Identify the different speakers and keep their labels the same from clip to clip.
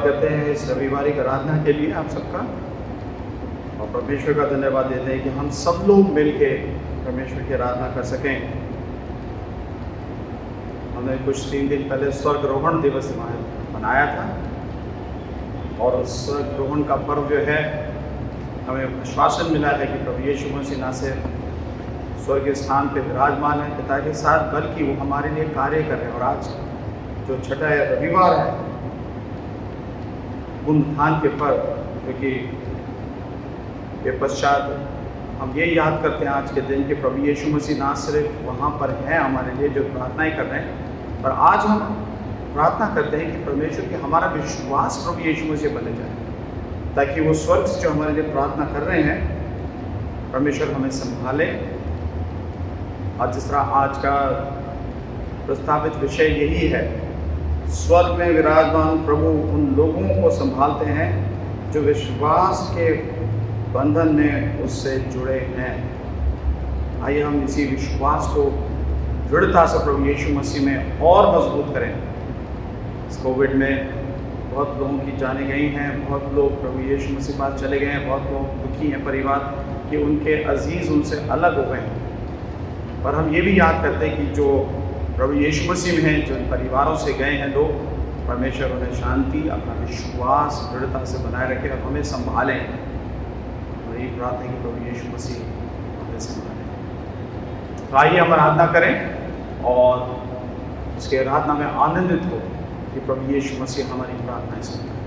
Speaker 1: धन्यवाद करते हैं इस रविवारी की आराधना के लिए आप सबका, और परमेश्वर का धन्यवाद देते हैं कि हम सब लोग मिल के परमेश्वर की आराधना कर सकें। हमने कुछ 3 दिन पहले स्वर्गरोहण दिवस मनाया था, और उस स्वर्गरोहण का पर्व जो है हमें आश्वासन मिला है कि प्रभु यीशु मसीह ना सिर्फ स्वर्गीय स्थान पे विराजमान है पिता के साथ, बल्कि वो हमारे लिए कार्य कर रहे हैं। और आज जो छठा रविवार है पुनरुत्थान के पर्व, क्योंकि के पश्चात हम ये याद करते हैं आज के दिन कि प्रभु यीशु मसीह ना सिर्फ वहाँ पर है हमारे लिए जो प्रार्थनाएं कर रहे हैं, पर आज हम प्रार्थना करते हैं कि परमेश्वर के हमारा विश्वास प्रभु यीशु मसीह बने जाए, ताकि वो स्वर्ग से जो हमारे लिए प्रार्थना कर रहे हैं परमेश्वर हमें संभाले। और जिस तरह आज का प्रस्तावित विषय यही है, स्वर्ग में विराजमान प्रभु उन लोगों को संभालते हैं जो विश्वास के बंधन में उससे जुड़े हैं। आइए हम इसी विश्वास को दृढ़ता से प्रभु यीशु मसीह में और मजबूत करें। इस कोविड में बहुत लोगों की जाने गई हैं, बहुत लोग प्रभु यीशु मसीह पास चले गए हैं, बहुत लोग दुखी हैं परिवार कि उनके अजीज़ उनसे अलग हो गए हैं। पर हम ये भी याद करते हैं कि जो प्रभु यीशु मसीह में हैं, जो परिवारों से गए हैं लोग, परमेश्वर उन्हें शांति, अपना विश्वास दृढ़ता से बनाए रखे और हमें संभालें। और यही प्रार्थना है कि प्रभु यीशु मसीह हमें संभालें। तो आइए हम आराधना करें और उसके आराधना में आनंदित हो कि प्रभु यीशु मसीह हमारी प्रार्थनाएं सुनता है।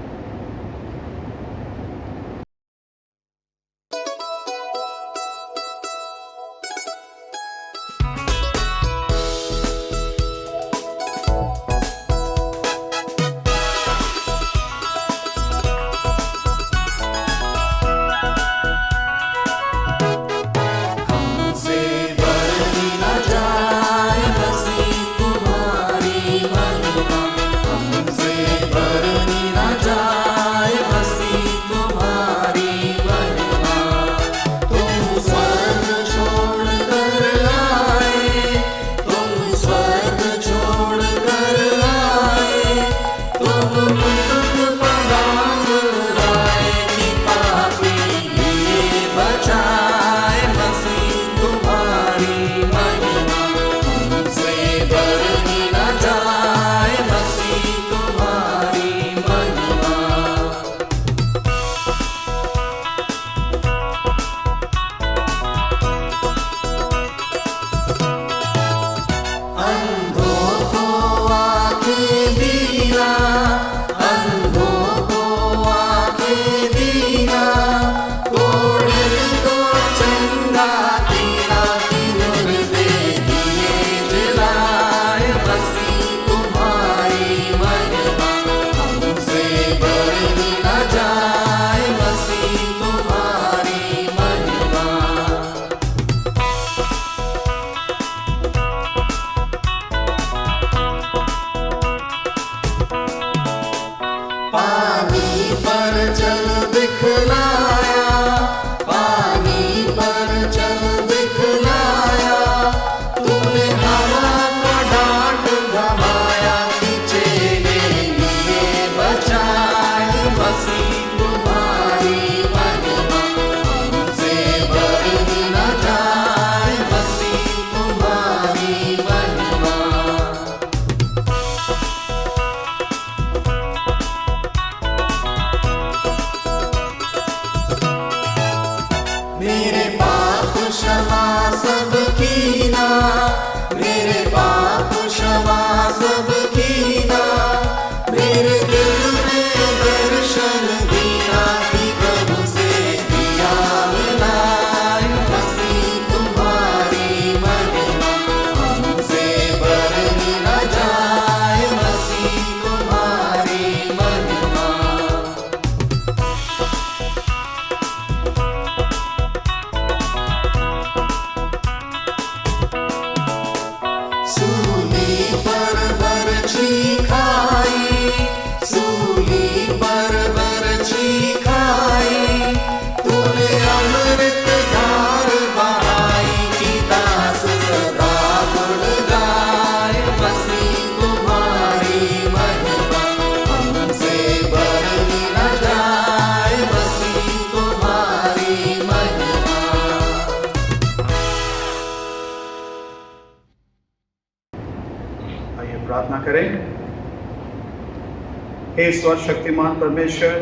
Speaker 1: हे सर्वशक्तिमान परमेश्वर,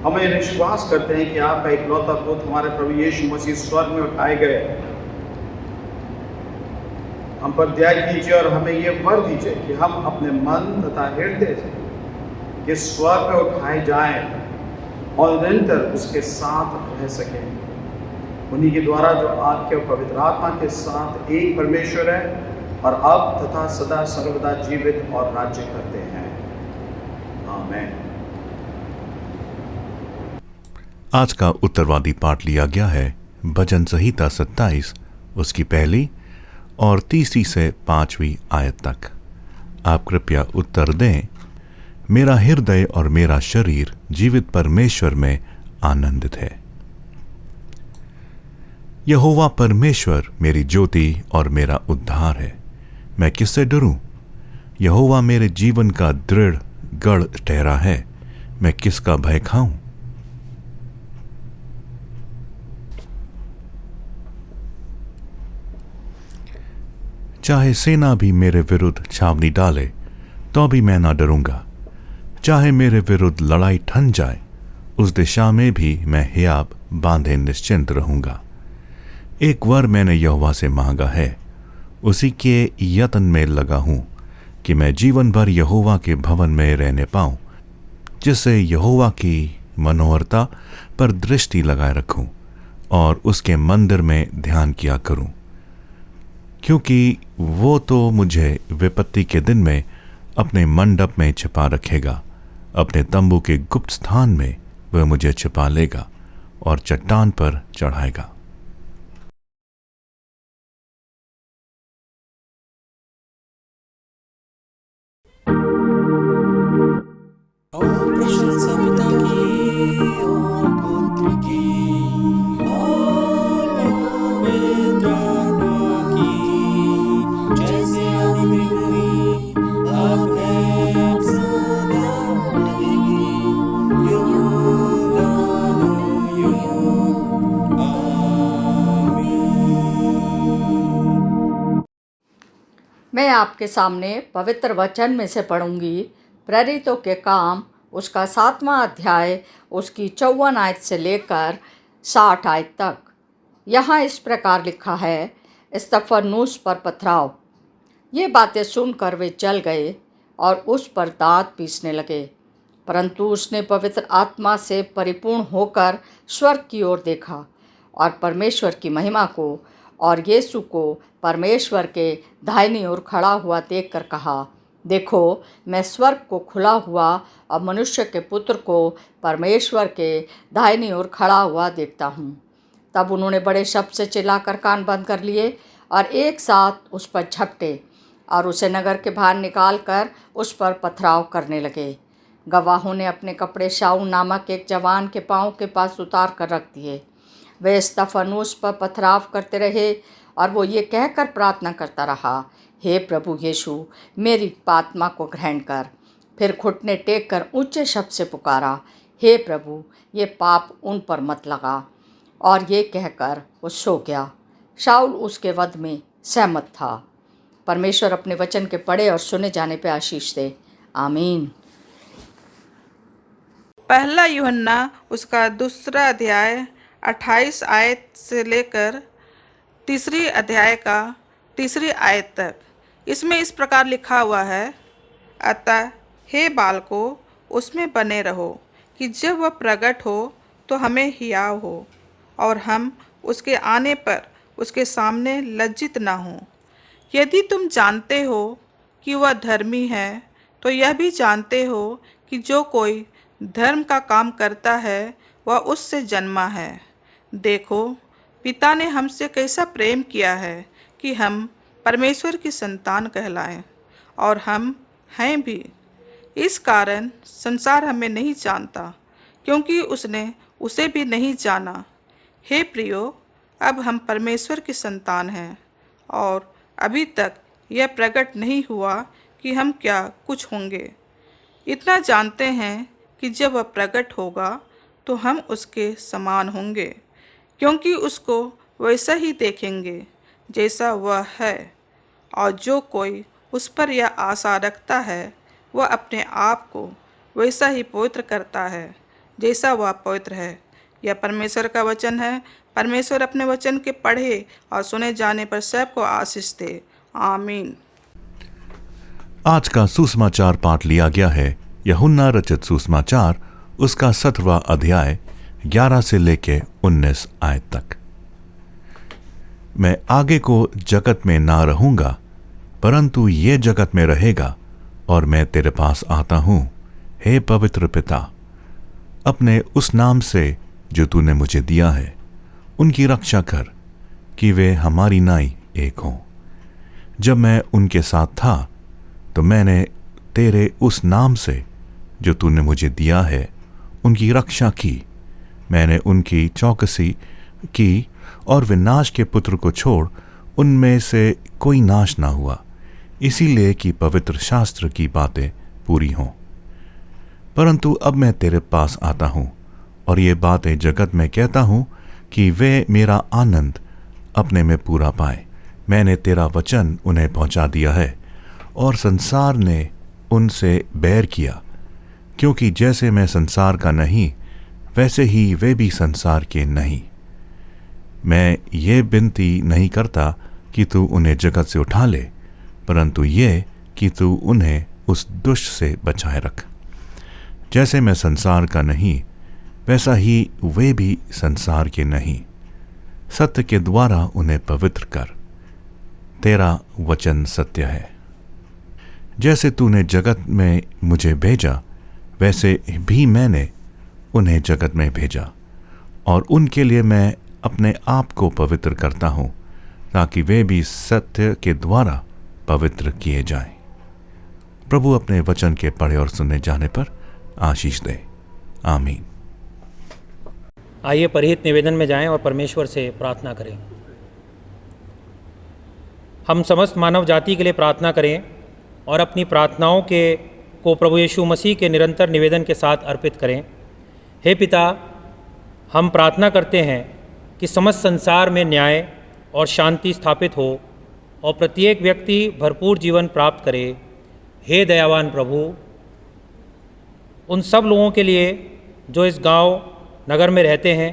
Speaker 1: हमें विश्वास करते हैं कि आपका इकलौता पुत्र हमारे प्रभु यीशु मसीह स्वर्ग में उठाए गए। हम पर दया कीजिए और हमें ये वर दीजिए कि हम अपने मन तथा हृदय से कि स्वर्ग में उठाए जाएं और निरंतर उसके साथ रह सकें। उन्हीं के द्वारा जो आपके पवित्र आत्मा के साथ एक परमेश्वर है और अब तथा सदा सर्वदा जीवित और राज्य करते हैं। आमीन।
Speaker 2: आज का उत्तरवादी पाठ लिया गया है भजन संहिता 27 उसकी पहली और तीसरी से 5वीं आयत तक। आप कृपया उत्तर दें। मेरा हृदय और मेरा शरीर जीवित परमेश्वर में आनंदित है। यहोवा परमेश्वर मेरी ज्योति और मेरा उद्धार है, मैं किससे डरूं? यहोवा मेरे जीवन का दृढ़ गढ़ ठहरा है, मैं किसका भय खाऊं? चाहे सेना भी मेरे विरुद्ध छावनी डाले तो भी मैं ना डरूंगा। चाहे मेरे विरुद्ध लड़ाई ठन जाए, उस दिशा में भी मैं हियाब बांधे निश्चिंत रहूंगा। एक वर मैंने यहोवा से मांगा है, उसी के यत्न में लगा हूं कि मैं जीवन भर यहोवा के भवन में रहने पाऊं, जिससे यहोवा की मनोहरता पर दृष्टि लगाए रखूं और उसके मंदिर में ध्यान किया करूं, क्योंकि वो तो मुझे विपत्ति के दिन में अपने मंडप में छिपा रखेगा। अपने तंबू के गुप्त स्थान में वह मुझे छिपा लेगा और चट्टान पर चढ़ाएगा।
Speaker 3: मैं आपके सामने पवित्र वचन में से पढ़ूंगी प्रेरितों के काम उसका 7वां अध्याय उसकी 54 आयत से लेकर 60 आयत तक। यहाँ इस प्रकार लिखा है, स्तफनुस पर पथराव। ये बातें सुनकर वे जल गए और उस पर दांत पीसने लगे, परंतु उसने पवित्र आत्मा से परिपूर्ण होकर स्वर्ग की ओर देखा और परमेश्वर की महिमा को और यीशु को परमेश्वर के दाहिनी ओर खड़ा हुआ देखकर कहा, देखो, मैं स्वर्ग को खुला हुआ और मनुष्य के पुत्र को परमेश्वर के दाहिनी ओर खड़ा हुआ देखता हूँ। तब उन्होंने बड़े शब्द से चिल्लाकर कान बंद कर लिए और एक साथ उस पर झपटे और उसे नगर के बाहर निकाल कर उस पर पथराव करने लगे। गवाहों ने अपने कपड़े शाऊल नामक एक जवान के पाँव के पास उतार कर रख दिए। वे स्तफनुस पर पथराव करते रहे और वो ये कहकर प्रार्थना करता रहा, हे प्रभु यीशु, मेरी आत्मा को ग्रहण कर। फिर घुटने टेक कर ऊंचे शब्द से पुकारा, हे प्रभु, ये पाप उन पर मत लगा। और ये कहकर वो सो गया। शाऊल उसके वध में सहमत था। परमेश्वर अपने वचन के पढ़े और सुने जाने पर आशीष दे। आमीन।
Speaker 4: पहला यूहन्ना उसका 2 अध्याय 28 आयत से लेकर 3 अध्याय का 3 आयत तक। इसमें इस प्रकार लिखा हुआ है, अतः हे बालकों, उसमें बने रहो कि जब वह प्रकट हो तो हमें हियाव हो और हम उसके आने पर उसके सामने लज्जित ना हों। यदि तुम जानते हो कि वह धर्मी है, तो यह भी जानते हो कि जो कोई धर्म का काम करता है वह उससे जन्मा है। देखो, पिता ने हमसे कैसा प्रेम किया है कि हम परमेश्वर की संतान कहलाएं, और हम हैं भी। इस कारण संसार हमें नहीं जानता, क्योंकि उसने उसे भी नहीं जाना। हे प्रियो, अब हम परमेश्वर की संतान हैं, और अभी तक यह प्रकट नहीं हुआ कि हम क्या कुछ होंगे। इतना जानते हैं कि जब वह प्रकट होगा तो हम उसके समान होंगे, क्योंकि उसको वैसा ही देखेंगे जैसा वह है। और जो कोई उस पर यह आशा रखता है वह अपने आप को वैसा ही पवित्र करता है जैसा वह पवित्र है। यह परमेश्वर का वचन है। परमेश्वर अपने वचन के पढ़े और सुने जाने पर सबको आशीष दे। आमीन।
Speaker 2: आज का सुसमाचार पाठ लिया गया है यूहन्ना रचित सुसमाचार, उसका 17वां अध्याय 11 से लेके 19 आयत तक। मैं आगे को जगत में ना रहूंगा, परंतु ये जगत में रहेगा, और मैं तेरे पास आता हूं, हे पवित्र पिता। अपने उस नाम से जो तूने मुझे दिया है उनकी रक्षा कर, कि वे हमारी नाई एक हों। जब मैं उनके साथ था तो मैंने तेरे उस नाम से जो तूने मुझे दिया है उनकी रक्षा की। मैंने उनकी चौकसी की, और विनाश के पुत्र को छोड़ उनमें से कोई नाश ना हुआ, इसीलिए कि पवित्र शास्त्र की बातें पूरी हों। परंतु अब मैं तेरे पास आता हूं, और ये बातें जगत में कहता हूं कि वे मेरा आनंद अपने में पूरा पाए। मैंने तेरा वचन उन्हें पहुंचा दिया है, और संसार ने उनसे बैर किया, क्योंकि जैसे मैं संसार का नहीं, वैसे ही वे भी संसार के नहीं। मैं ये विनती नहीं करता कि तू उन्हें जगत से उठा ले, परंतु ये कि तू उन्हें उस दुष्ट से बचाए रख। जैसे मैं संसार का नहीं, वैसा ही वे भी संसार के नहीं। सत्य के द्वारा उन्हें पवित्र कर। तेरा वचन सत्य है। जैसे तूने जगत में मुझे भेजा, वैसे भी मैंने उन्हें जगत में भेजा, और उनके लिए मैं अपने आप को पवित्र करता हूं, ताकि वे भी सत्य के द्वारा पवित्र किए जाएं। प्रभु अपने वचन के पढ़े और सुने जाने पर आशीष दे। आमीन।
Speaker 5: आइए परहित निवेदन में जाएं और परमेश्वर से प्रार्थना करें। हम समस्त मानव जाति के लिए प्रार्थना करें और अपनी प्रार्थनाओं को प्रभु यीशु मसीह के निरंतर निवेदन के साथ अर्पित करें। हे पिता, हम प्रार्थना करते हैं कि समस्त संसार में न्याय और शांति स्थापित हो और प्रत्येक व्यक्ति भरपूर जीवन प्राप्त करे। हे दयावान प्रभु, उन सब लोगों के लिए जो इस गांव नगर में रहते हैं,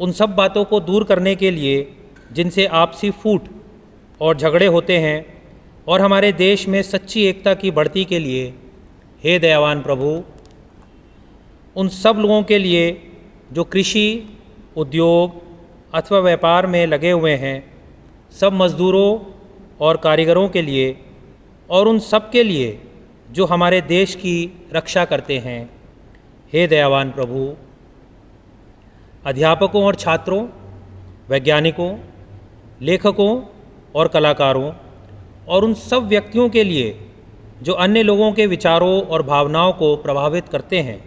Speaker 5: उन सब बातों को दूर करने के लिए जिनसे आपसी फूट और झगड़े होते हैं, और हमारे देश में सच्ची एकता की बढ़ती के लिए, हे दयावान प्रभु, उन सब लोगों के लिए जो कृषि, उद्योग अथवा व्यापार में लगे हुए हैं, सब मज़दूरों और कारीगरों के लिए, और उन सब के लिए जो हमारे देश की रक्षा करते हैं, हे दयावान प्रभु। अध्यापकों और छात्रों, वैज्ञानिकों, लेखकों और कलाकारों, और उन सब व्यक्तियों के लिए जो अन्य लोगों के विचारों और भावनाओं को प्रभावित करते हैं,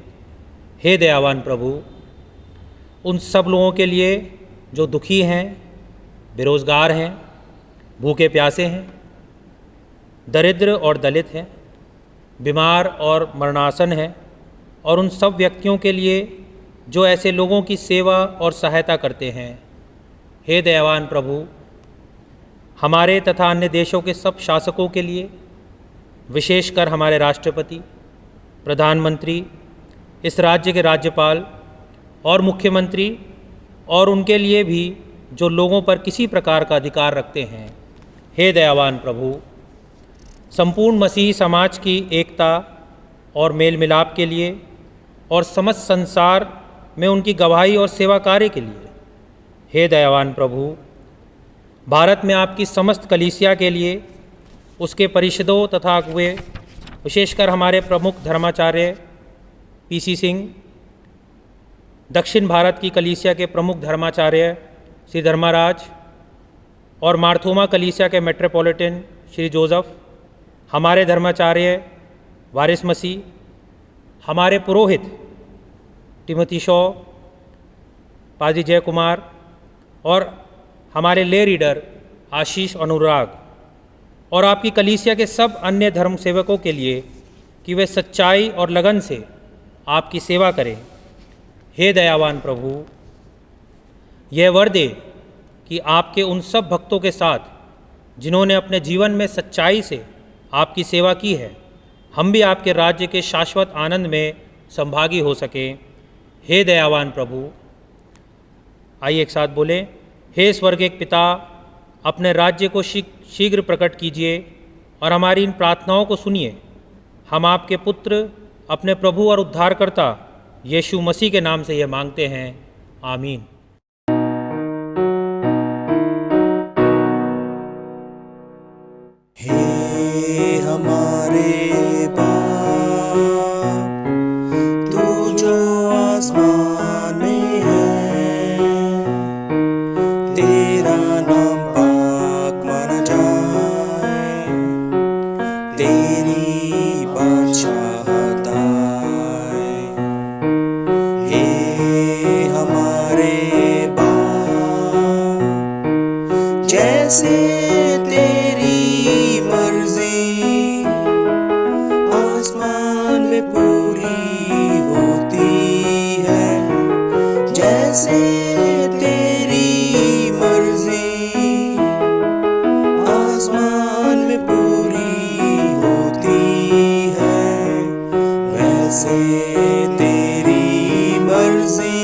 Speaker 5: हे दयावान प्रभु। उन सब लोगों के लिए जो दुखी हैं, बेरोज़गार हैं, भूखे प्यासे हैं, दरिद्र और दलित हैं, बीमार और मरणासन हैं, और उन सब व्यक्तियों के लिए जो ऐसे लोगों की सेवा और सहायता करते हैं, हे दयावान प्रभु। हमारे तथा अन्य देशों के सब शासकों के लिए, विशेषकर हमारे राष्ट्रपति, प्रधानमंत्री, इस राज्य के राज्यपाल और मुख्यमंत्री, और उनके लिए भी जो लोगों पर किसी प्रकार का अधिकार रखते हैं, हे दयावान प्रभु। संपूर्ण मसीही समाज की एकता और मेल मिलाप के लिए, और समस्त संसार में उनकी गवाही और सेवा कार्य के लिए, हे दयावान प्रभु। भारत में आपकी समस्त कलीसिया के लिए, उसके परिषदों तथा अगुए, विशेषकर हमारे प्रमुख धर्माचार्य पीसी सिंह, दक्षिण भारत की कलीसिया के प्रमुख धर्माचार्य श्री धर्माराज, और मार्थोमा कलीसिया के मेट्रोपॉलिटन श्री जोसेफ, हमारे धर्माचार्य वारिस मसीह, हमारे पुरोहित टिमोथी शॉ, पादी जय कुमार, और हमारे ले रीडर आशीष अनुराग, और आपकी कलीसिया के सब अन्य धर्म सेवकों के लिए कि वे सच्चाई और लगन से आपकी सेवा करें, हे दयावान प्रभु। यह वर दे कि आपके उन सब भक्तों के साथ जिन्होंने अपने जीवन में सच्चाई से आपकी सेवा की है, हम भी आपके राज्य के शाश्वत आनंद में संभागी हो सकें। हे दयावान प्रभु, आइए एक साथ बोलें, हे स्वर्गीय पिता, अपने राज्य को शीघ्र प्रकट कीजिए और हमारी इन प्रार्थनाओं को सुनिए। हम आपके पुत्र, अपने प्रभु और उद्धारकर्ता यीशु मसीह के नाम से यह मांगते हैं, आमीन।
Speaker 6: हे हमारे बाप, तू जो आसमान में है, तेरा नाम पाक माना जाए, तेरी बादशाहत आए। हे हमारे बाप, जैसे तेरी मर्जी आसमान में पूरी होती है, जैसे तेरी मर्जी आसमान में पूरी होती है, वैसे तेरी मर्जी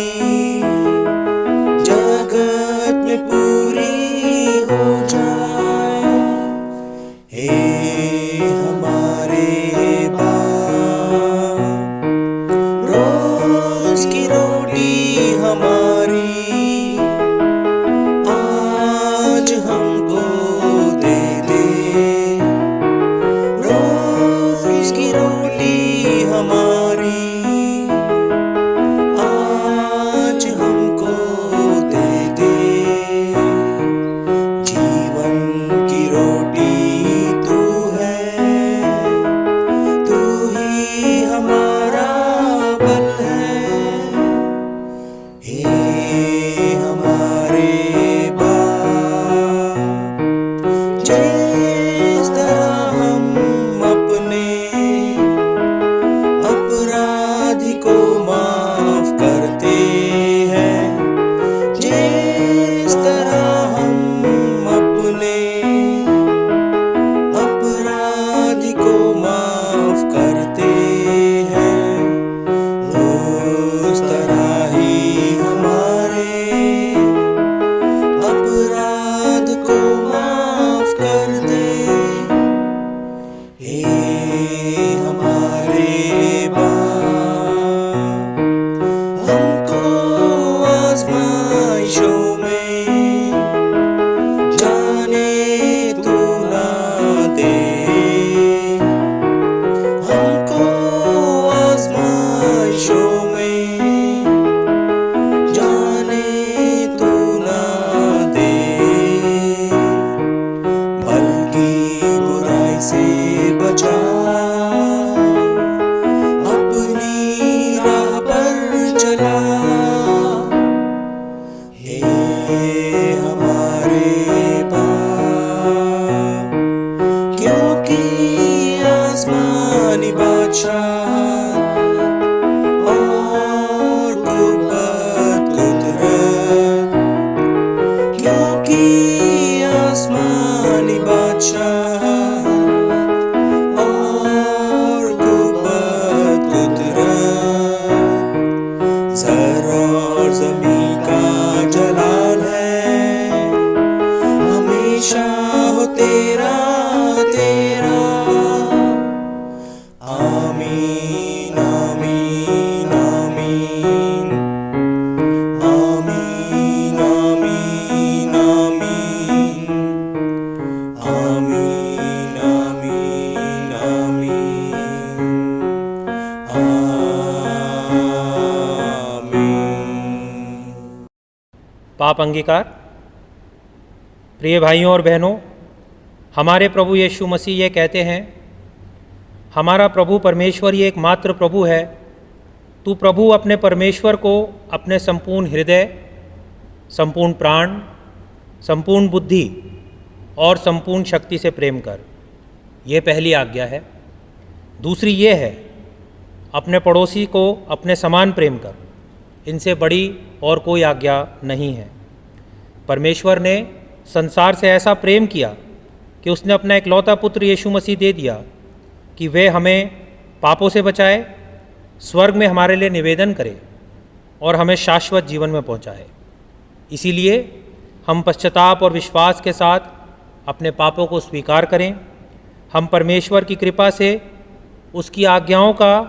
Speaker 6: जगत में पूरी हो जाए। हे हमारे बाप, रोज की रोटी हमारी आज हमको दे दे, रोज की रोटी हमारी आज हमको दे दे। जीवन की रोटी तू है, तू ही हमारा बल है। हे हमारे बाप, जिस तरह हम अपने अपराधी को माफ करते हैं, जिस तरह हम अपने अपराधी को माफ करते हैं, उस तरह ही हमारे अपराध को माफ कर दे। हे हमारे बाप, हमको आजमाइशों में जाने तू ना दे, हमको आजमाइशों में जाने तू ना दे, बल्कि बुराई से बचा, अपनी राह पर चला। हे हमारे बाप, क्योंकि आसमानी बादशाह और कुव्वत कुदरत, क्योंकि आसमानी बादशाह और कुव्वत कुदरत, ज़र और ज़मीं का जलाल है, हमेशा हो तेरा तेरा। आमीन आमीन आमीन, आमीन आमीन आमीन, आमीन आमीन आमीन, आमीन।
Speaker 5: पाप अंगीकार। प्रिय भाइयों और बहनों, हमारे प्रभु यीशु मसीह ये कहते हैं, हमारा प्रभु परमेश्वर ही एकमात्र प्रभु है। तू प्रभु अपने परमेश्वर को अपने संपूर्ण हृदय, संपूर्ण प्राण, संपूर्ण बुद्धि और संपूर्ण शक्ति से प्रेम कर। ये पहली आज्ञा है। दूसरी ये है, अपने पड़ोसी को अपने समान प्रेम कर। इनसे बड़ी और कोई आज्ञा नहीं है। परमेश्वर ने संसार से ऐसा प्रेम किया कि उसने अपना इकलौता पुत्र यीशु मसीह दे दिया कि वे हमें पापों से बचाए, स्वर्ग में हमारे लिए निवेदन करे और हमें शाश्वत जीवन में पहुंचाए। इसीलिए हम पश्चाताप और विश्वास के साथ अपने पापों को स्वीकार करें। हम परमेश्वर की कृपा से उसकी आज्ञाओं का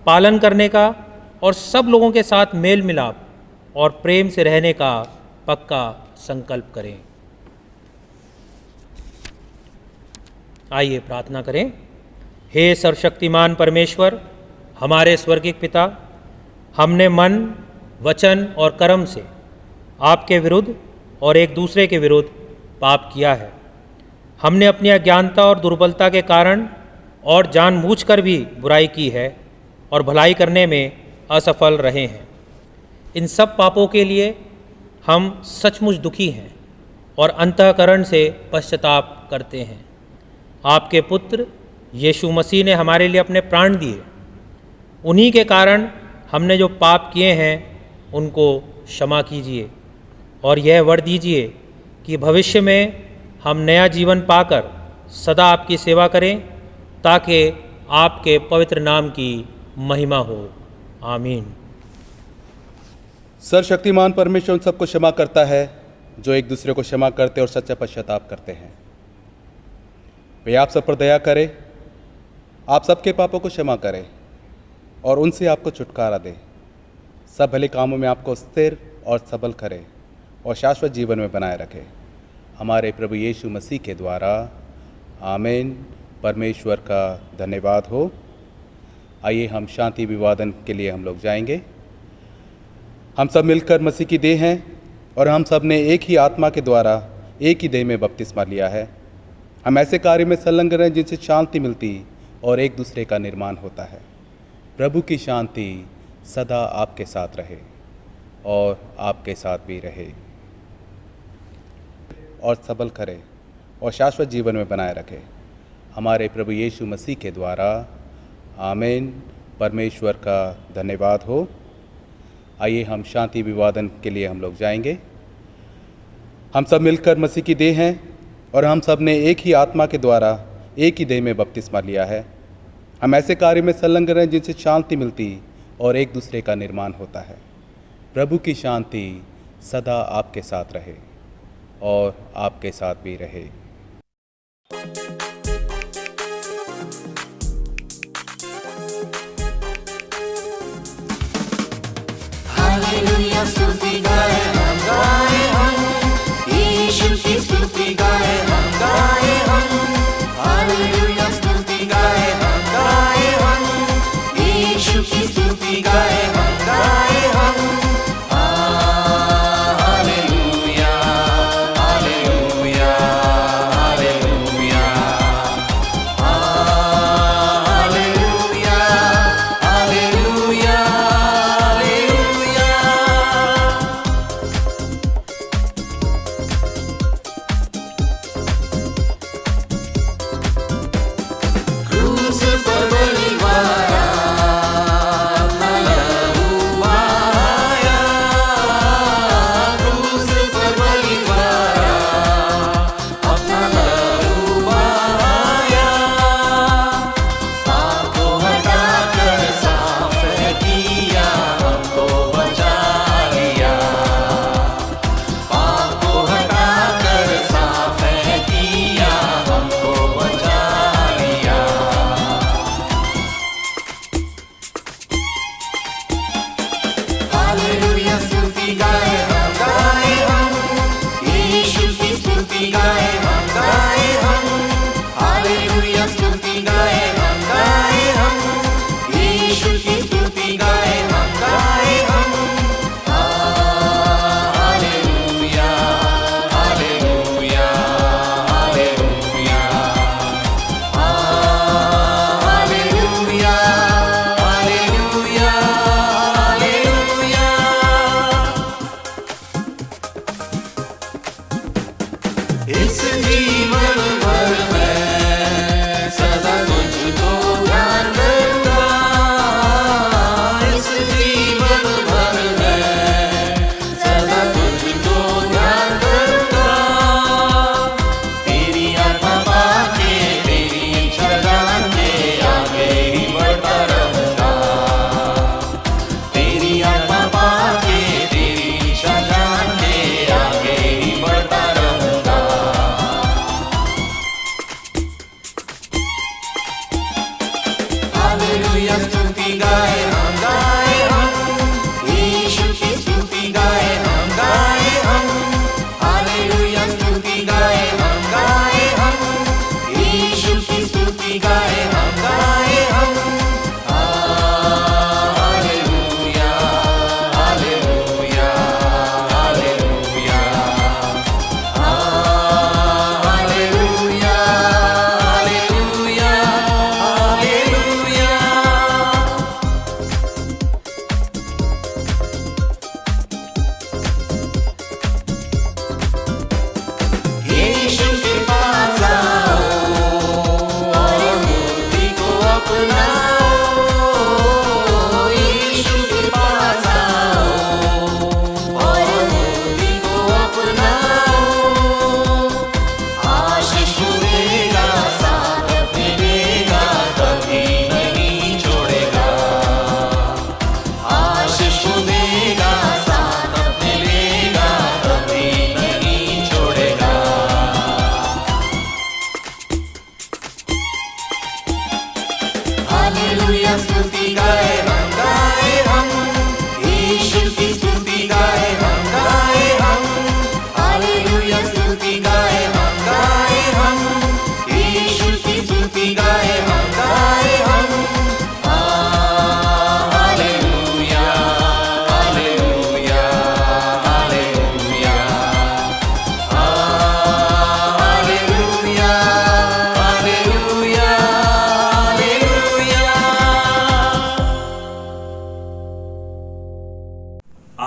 Speaker 5: पालन करने का और सब लोगों के साथ मेल मिलाप और प्रेम से रहने का पक्का संकल्प करें। आइए प्रार्थना करें। हे सर्वशक्तिमान परमेश्वर, हमारे स्वर्गिक पिता, हमने मन, वचन और कर्म से आपके विरुद्ध और एक दूसरे के विरुद्ध पाप किया है। हमने अपनी अज्ञानता और दुर्बलता के कारण और जानबूझकर भी बुराई की है और भलाई करने में असफल रहे हैं। इन सब पापों के लिए हम सचमुच दुखी हैं और अंतःकरण से पश्चाताप करते हैं। आपके पुत्र यीशु मसीह ने हमारे लिए अपने प्राण दिए। उन्हीं के कारण हमने जो पाप किए हैं उनको क्षमा कीजिए और यह वर दीजिए कि भविष्य में हम नया जीवन पाकर सदा आपकी सेवा करें, ताकि आपके पवित्र नाम की महिमा हो। आमीन।
Speaker 7: सर्वशक्तिमान परमेश्वर उन सबको क्षमा करता है जो एक दूसरे को क्षमा करते और सच्चा पश्चाताप करते हैं। वे आप सब पर दया करे, आप सबके पापों को क्षमा करे और उनसे आपको छुटकारा दे, सब भले कामों में आपको स्थिर और सबल करे और शाश्वत जीवन में बनाए रखे, हमारे प्रभु यीशु मसीह के द्वारा। आमीन। परमेश्वर का धन्यवाद हो। आइए हम शांति अभिवादन के लिए हम लोग जाएंगे। हम सब मिलकर मसीह की देह हैं और हम सब ने एक ही आत्मा के द्वारा एक ही देह में बपतिस्मा लिया है। हम ऐसे कार्य में संलग्न रहें जिनसे शांति मिलती और एक दूसरे का निर्माण होता है। प्रभु की शांति सदा आपके साथ रहे और आपके साथ भी रहे और सबल करे और शाश्वत जीवन में बनाए रखे, हमारे प्रभु यीशु मसीह के द्वारा। आमीन। परमेश्वर का धन्यवाद हो। आइए हम शांति अभिवादन के लिए हम लोग जाएंगे। हम सब मिलकर मसीह की देह हैं और हम सब ने एक ही आत्मा के द्वारा एक ही देह में बपतिस्मा लिया है। हम ऐसे कार्य में संलग्न रहें जिनसे शांति मिलती और एक दूसरे का निर्माण होता है। प्रभु की शांति सदा आपके साथ रहे और आपके साथ भी रहे।
Speaker 6: हालेलुया स्तुति गाए हम, यीशु की स्तुति गाए हम। हालेलुया स्तुति गाए हम, यीशु की स्तुति गाए हम। Hallelujah, hallelujah, hallelujah, hallelujah, hallelujah, क्रूस पर बलिवारा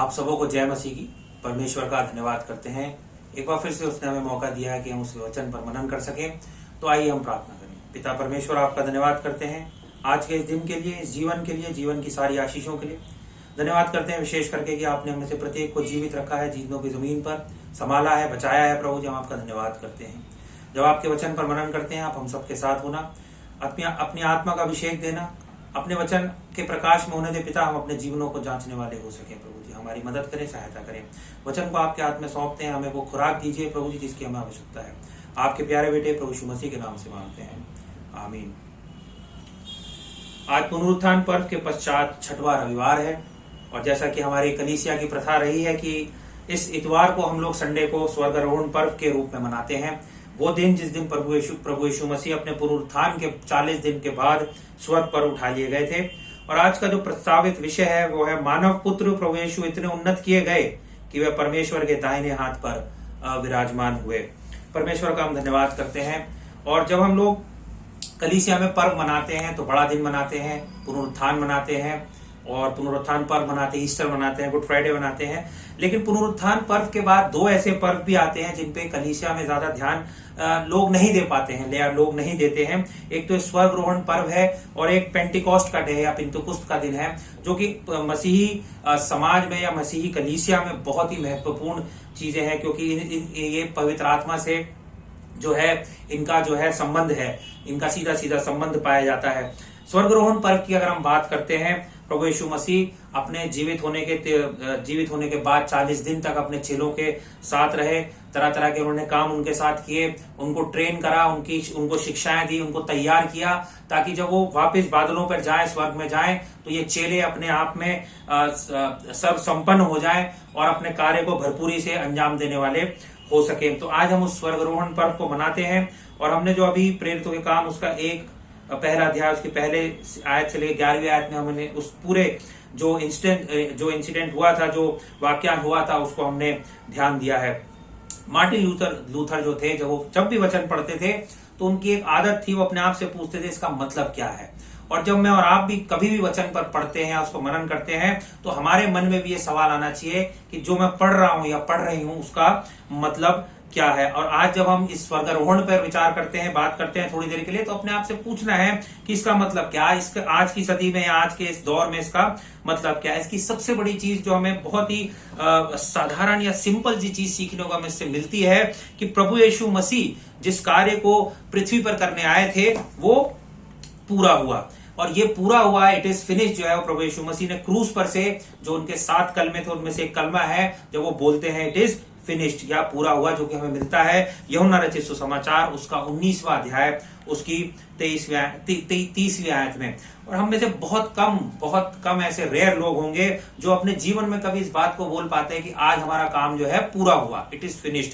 Speaker 5: आप सबों को जय मसीह की। परमेश्वर का धन्यवाद करते हैं, एक बार फिर से उसने हमें मौका दिया है कि हम उस वचन पर मनन कर सकें। तो आइए हम प्रार्थना करें। पिता परमेश्वर, आपका धन्यवाद करते हैं आज के इस दिन के लिए, इस जीवन के लिए, जीवन की सारी आशीषों के लिए धन्यवाद करते हैं, विशेष करके कि आपने हमें से प्रत्येक को जीवित रखा है, जीतों की जमीन पर संभाला है, बचाया है। प्रभु जी, हम आपका धन्यवाद करते हैं। जब आपके वचन पर मनन करते हैं, आप हम सबके साथ होना, अपनी आत्मा का अभिषेक देना, अपने वचन के प्रकाश में होने दे पिता, हम अपने जीवनों को जांचने वाले हो सकें। प्रभु जी, हमारी मदद करें, सहायता करें। वचन को आपके हाथ में सौंपते हैं, हमें वो खुराक दीजिए प्रभु जी जिसकी हमें आवश्यकता है। आपके प्यारे बेटे प्रभु यीशु मसीह के नाम से मांगते हैं, आमीन। आज पुनरुत्थान पर्व के पश्चात छठवां रविवार है और जैसा कि हमारी कलीसिया की प्रथा रही है कि इस इतवार को हम लोग संडे को स्वर्गारोहण पर्व के रूप में मनाते हैं। वो दिन जिस दिन प्रभु यीशु मसीह अपने पुनरुत्थान के 40 दिन के बाद स्वर्ग पर उठा लिए गए थे। और आज का जो प्रस्तावित विषय है वो है मानव पुत्र प्रभु यीशु इतने उन्नत किए गए कि वे परमेश्वर के दाहिने हाथ पर विराजमान हुए। परमेश्वर का हम धन्यवाद करते हैं। और जब हम लोग कलीसिया में पर्व मनाते हैं तो बड़ा दिन मनाते हैं, पुनरुत्थान मनाते हैं और पुनरुत्थान पर्व मनाते हैं, ईस्टर मनाते हैं, गुड फ्राइडे मनाते हैं। लेकिन पुनरुत्थान पर्व के बाद दो ऐसे पर्व भी आते हैं जिन पे कलीसिया में ज्यादा ध्यान लोग नहीं दे पाते हैं, लोग नहीं देते हैं। एक तो स्वर्गारोहण पर्व है और एक पेंटिकॉस्ट का डे है या पिंतुकुस्त का दिन है, जो कि मसीही समाज में या मसीही कलीसिया में बहुत ही महत्वपूर्ण चीजें हैं, क्योंकि ये पवित्र आत्मा से जो है इनका जो है संबंध है, इनका सीधा सीधा संबंध पाया जाता है। स्वर्गारोहण पर्व की अगर हम बात करते हैं, प्रभु यीशु मसीह अपने जीवित होने के बाद 40 दिन तक अपने चेलों के साथ रहे। तरह तरह के उन्होंने काम उनके साथ किए, उनको ट्रेन करा, उनको शिक्षाएं दी, उनको तैयार किया, ताकि जब वो वापस बादलों पर जाए, स्वर्ग में जाए, तो ये चेले अपने आप में सर्व संपन्न हो जाएं और अपने कार्य को भरपूरी से अंजाम देने वाले हो सके। तो आज हम उस स्वर्गारोहण पर्व को मनाते हैं और हमने जो अभी प्रेरितों के काम उसका पहला अध्याय उसकी पहले आयत से लेकर 11वीं आयत में हमने उस पूरे जो इंसिडेंट हुआ था, जो वाकया हुआ था, उसको हमने ध्यान दिया है। मार्टिन लूथर जो थे, जब भी वचन पढ़ते थे तो उनकी एक आदत थी, वो अपने आप से पूछते थे इसका मतलब क्या है। और जब मैं और आप भी कभी भी वचन पर पढ़ते हैं, उसको मनन करते हैं, तो हमारे मन में भी ये सवाल आना चाहिए कि जो मैं पढ़ रहा हूं या पढ़ रही हूं उसका मतलब क्या है। और आज जब हम इस स्वर्गारोहण पर विचार करते हैं, बात करते हैं थोड़ी देर के लिए, तो अपने आप से पूछना है कि इसका मतलब क्या है, इसका आज की सदी में या आज के इस दौर में इसका मतलब क्या है। इसकी सबसे बड़ी चीज जो हमें बहुत ही साधारण या सिंपल सी चीज सीखने को हमें इससे मिलती है कि प्रभु यीशु मसीह जिस कार्य को पृथ्वी पर करने आए थे वो पूरा हुआ। और ये पूरा हुआ, इट इज फिनिश जो है वो प्रभु यीशु मसीह ने क्रूस पर से, जो उनके 7 कलमे थे उनमें से एक कलमा है जब वो बोलते हैं इट इज फिनिश्ड या पूरा हुआ, जो कि हमें मिलता है यूहन्ना रचित सुसमाचार उसका 19वां अध्याय उसकी 30वीं आयत में। और हम में से बहुत कम ऐसे रेयर लोग होंगे जो अपने जीवन में कभी इस बात को बोल पाते हैं कि आज हमारा काम जो है पूरा हुआ, इट इज फिनिश्ड।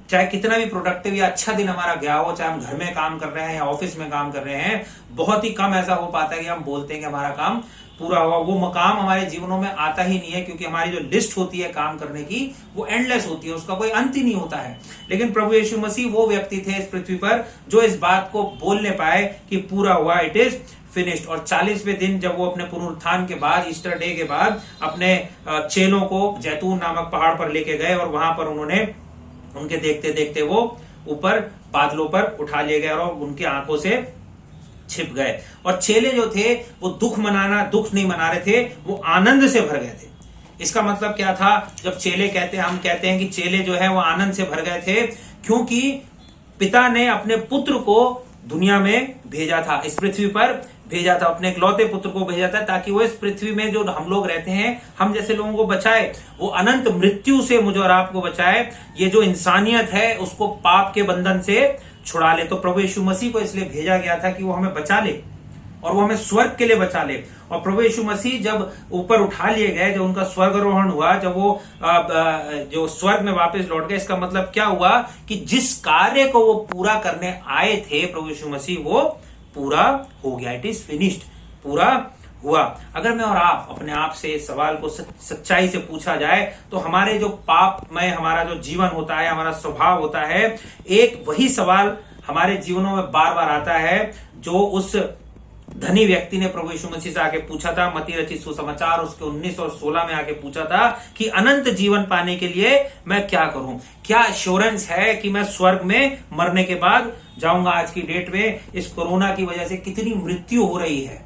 Speaker 5: चाहे कितना भी प्रोडक्टिव या अच्छा दिन हमारा गया हो, चाहे हम घर में काम कर रहे हैं या ऑफिस में काम कर रहे हैं, बहुत ही कम ऐसा हो पाता है कि हम बोलते हैं कि हमारा काम पूरा हुआ। वो मकाम हमारे जीवनों में आता ही नहीं है, क्योंकि हमारी जो लिस्ट होती है काम करने की वो एंडलेस होती है, उसका कोई अंत ही नहीं होता है। लेकिन प्रभु यीशु मसीह वो व्यक्ति थे इस पृथ्वी पर जो इस बात को बोलने पाए कि पूरा हुआ, इट इज फिनिश्ड। और 40वें दिन जब वो अपने पुनरुत्थान के बाद, ईस्टर डे के बाद, अपने चेलों को जैतून नामक पहाड़ पर लेके गए और वहां पर उन्होंने उनके देखते देखते वो ऊपर बादलों पर उठा लिए गए और उनकी आंखों से छिप गए। और चेले जो थे वो दुख नहीं मना रहे थे, वो आनंद से भर गए थे। इसका मतलब क्या था? जब हम कहते हैं कि चेले जो है वो आनंद से भर गए थे, क्योंकि पिता ने अपने पुत्र को दुनिया में भेजा था, इस पृथ्वी पर भेजा था, अपने इकलौते पुत्र को भेजा था, ताकि वो इस पृथ्वी में जो हम लोग रहते हैं, हम जैसे लोगों को बचाए, वो अनंत मृत्यु से मुझे और आपको बचाए, ये जो इंसानियत है उसको पाप के बंधन से छुड़ा ले। तो प्रभु यीशु मसीह को इसलिए भेजा गया था कि वो हमें बचा ले और वो हमें स्वर्ग के लिए बचा ले। और प्रभु यीशु मसीह जब ऊपर उठा लिए गए, जब उनका स्वर्गारोहण हुआ, जब वो जो स्वर्ग में वापस लौट गए, इसका मतलब क्या हुआ कि जिस कार्य को वो पूरा करने आए थे प्रभु यीशु मसीह, वो पूरा हो गया, इट इज फिनिश्ड, पूरा हुआ। अगर मैं और आप अपने आप से इस सवाल को सच्चाई से पूछा जाए, तो हमारे जो पाप में हमारा जो जीवन होता है, हमारा स्वभाव होता है, एक वही सवाल हमारे जीवनों में बार बार आता है जो उस धनी व्यक्ति ने प्रभु यीशु मसीह से आके पूछा था, मत्ती रचित सुसमाचार उसके 19 और 16 में आके पूछा था कि अनंत जीवन पाने के लिए मैं क्या करूं, क्या एश्योरेंस है कि मैं स्वर्ग में मरने के बाद जाऊंगा। आज की डेट में इस कोरोना की वजह से कितनी मृत्यु हो रही है,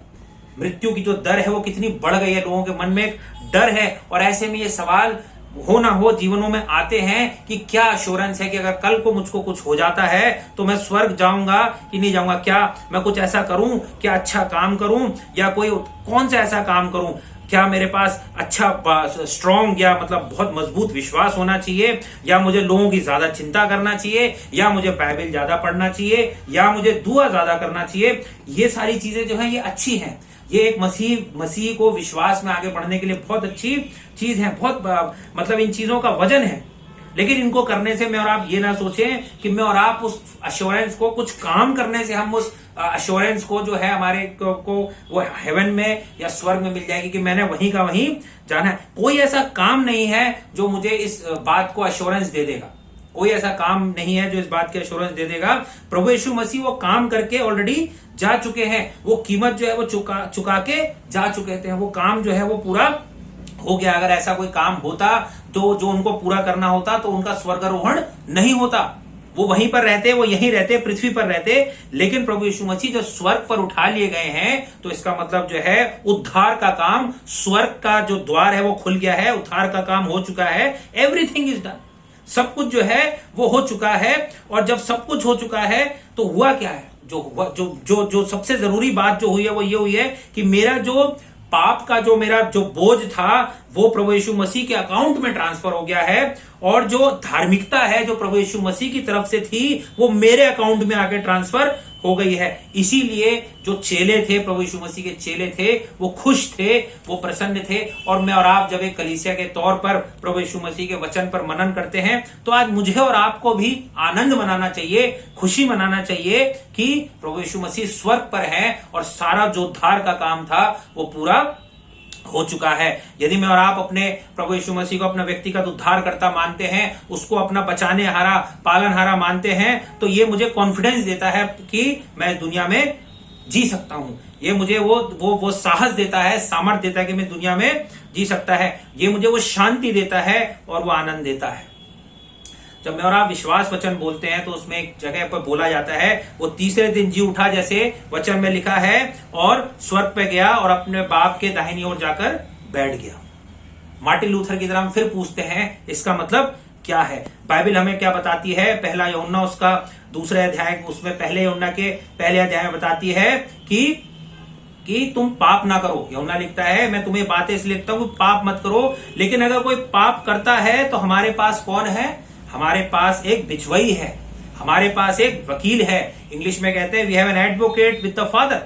Speaker 5: मृत्यु की जो दर है वो कितनी बढ़ गई है, लोगों के मन में एक डर है। और ऐसे में ये सवाल हो ना हो जीवनों में आते हैं कि क्या एश्योरेंस है कि अगर कल को मुझको कुछ हो जाता है तो मैं स्वर्ग जाऊंगा कि नहीं जाऊंगा, क्या मैं कुछ ऐसा करूं, क्या अच्छा काम करूं, या कोई कौन सा ऐसा काम करूं, क्या मेरे पास अच्छा स्ट्रॉन्ग या मतलब बहुत मजबूत विश्वास होना चाहिए, या मुझे लोगों की ज्यादा चिंता करना चाहिए, या मुझे बाइबल ज्यादा पढ़ना चाहिए, या मुझे दुआ ज्यादा करना चाहिए। ये सारी चीजें जो है ये अच्छी हैं, ये एक मसीह को विश्वास में आगे बढ़ने के लिए बहुत अच्छी चीज है, बहुत मतलब इन चीजों का वजन है। लेकिन इनको करने से मैं और आप ये ना सोचें कि मैं और आप उस एश्योरेंस को, कुछ काम करने से हम उस एश्योरेंस को जो है हमारे को वो हेवन में या स्वर्ग में मिल जाएगी कि मैंने वहीं का वहीं जाना है। कोई ऐसा काम नहीं है जो मुझे इस बात को एश्योरेंस दे देगा, कोई ऐसा काम नहीं है जो इस बात की एश्योरेंस दे देगा। प्रभु यीशु मसीह वो काम करके ऑलरेडी जा चुके हैं, वो कीमत जो है वो चुका के जा चुके थे, वो काम जो है वो पूरा हो गया। अगर ऐसा कोई काम होता तो जो उनको पूरा करना होता तो उनका स्वर्गारोहण नहीं होता, वो वहीं पर रहते, वो यहीं रहते, पृथ्वी पर रहते। लेकिन प्रभु यीशु मसीह जो स्वर्ग पर उठा लिए गए हैं तो इसका मतलब जो है उद्धार का काम, स्वर्ग का जो द्वार है वो खुल गया है, उद्धार का काम हो चुका है, एवरीथिंग इज डन, सब कुछ जो है वो हो चुका है। और जब सब कुछ हो चुका है तो हुआ क्या है, जो सबसे जरूरी बात जो हुई है वो ये हुई है कि मेरा जो पाप का जो मेरा जो बोझ था वो प्रभु यीशु मसीह के अकाउंट में ट्रांसफर हो गया है, और जो धार्मिकता है जो प्रभु यीशु मसीह की तरफ से थी वो मेरे अकाउंट में आके ट्रांसफर हो गई है। इसीलिए जो चेले थे, प्रभु यीशु मसीह के चेले थे, वो खुश थे, वो प्रसन्न थे। और मैं और आप जब एक कलीसिया के तौर पर प्रभु यीशु मसीह के वचन पर मनन करते हैं तो आज मुझे और आपको भी आनंद मनाना चाहिए, खुशी मनाना चाहिए कि प्रभु यीशु मसीह स्वर्ग पर है और सारा जो उद्धार का काम था वो पूरा हो चुका है। यदि मैं और आप अपने प्रभु यीशु मसीह को अपना व्यक्तिगत उद्धारकर्ता मानते हैं, उसको अपना बचाने हारा, पालनहारा मानते हैं, तो ये मुझे कॉन्फिडेंस देता है कि मैं दुनिया में जी सकता हूं। ये मुझे वो साहस देता है, सामर्थ्य देता है कि मैं दुनिया में जी सकता है। ये मुझे वो शांति देता है और वो आनंद देता है। जब मैं और आप विश्वास वचन बोलते हैं तो उसमें एक जगह पर बोला जाता है वो तीसरे दिन जी उठा, जैसे वचन में लिखा है, और स्वर्ग पे गया और अपने बाप के दाहिनी ओर जाकर बैठ गया। मार्टिन लूथर की तरह हम फिर पूछते हैं इसका मतलब क्या है। बाइबल हमें क्या बताती है, पहला यूहन्ना उसका दूसरे अध्याय, उसमें पहले यूहन्ना के पहले अध्याय में बताती है कि तुम पाप ना करो। यूहन्ना लिखता है, मैं तुम्हें बातें इसलिए लिखता हूं पाप मत करो, लेकिन अगर कोई पाप करता है तो हमारे पास कौन है, हमारे पास एक बिचवई है, हमारे पास एक वकील है। इंग्लिश में कहते हैं we have an advocate with the father,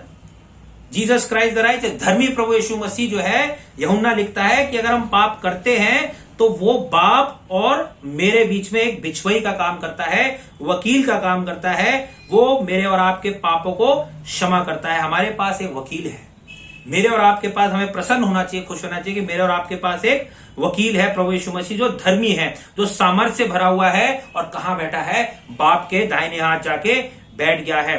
Speaker 5: Jesus Christ the righteous. धर्मी प्रभु यीशु मसीह जो है, यूहन्ना लिखता है कि अगर हम पाप करते हैं तो वो बाप और मेरे बीच में एक बिचवई का काम करता है, वकील का काम करता है। वो मेरे और आपके पापों को क्षमा करता है। हमारे पास एक वकील है, मेरे और आपके पास, हमें प्रसन्न होना चाहिए, खुश होना चाहिए कि मेरे और आपके पास एक वकील है, प्रभु यीशु मसीह, जो धर्मी है, जो सामर्थ्य से भरा हुआ है, और कहां बैठा है, बाप के दाहिने हाथ जाके बैठ गया है।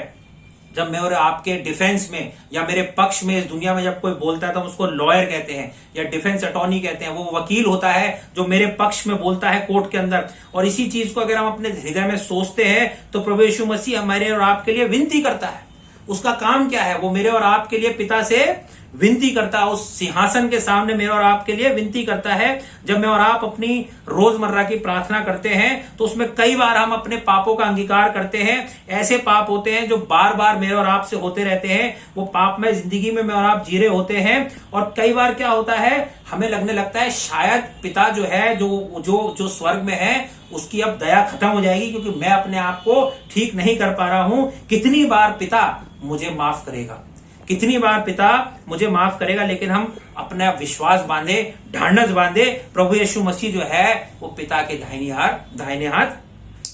Speaker 5: जब मैं और आपके डिफेंस में या मेरे पक्ष में इस दुनिया में जब कोई बोलता है तो हम उसको लॉयर कहते हैं या डिफेंस अटॉर्नी कहते हैं। वो वकील होता है जो मेरे पक्ष में बोलता है कोर्ट के अंदर। और इसी चीज को अगर हम अपने हृदय में सोचते हैं तो प्रभु यीशु मसीह हमारे और आपके लिए विनती करता है। उसका काम क्या है, वो मेरे और आपके लिए पिता से विनती करता है, उस सिंहासन के सामने मेरे और आपके लिए विनती करता है। जब मैं और आप अपनी रोजमर्रा की प्रार्थना करते हैं तो उसमें कई बार हम अपने पापों का अंगीकार करते हैं। ऐसे पाप होते हैं जो बार बार मेरे और आप से होते रहते हैं, वो पाप में जिंदगी में मैं और आप जी रहे होते हैं। और कई बार क्या होता है, हमें लगने लगता है शायद पिता जो है, जो स्वर्ग में है, उसकी अब दया खत्म हो जाएगी क्योंकि मैं अपने आप को ठीक नहीं कर पा रहा हूं। कितनी बार पिता मुझे माफ करेगा, कितनी बार पिता मुझे माफ करेगा। लेकिन हम अपना विश्वास बांधे, ढांढस बांधे, प्रभु यीशु मसीह जो है वो पिता के दाहिने हाथ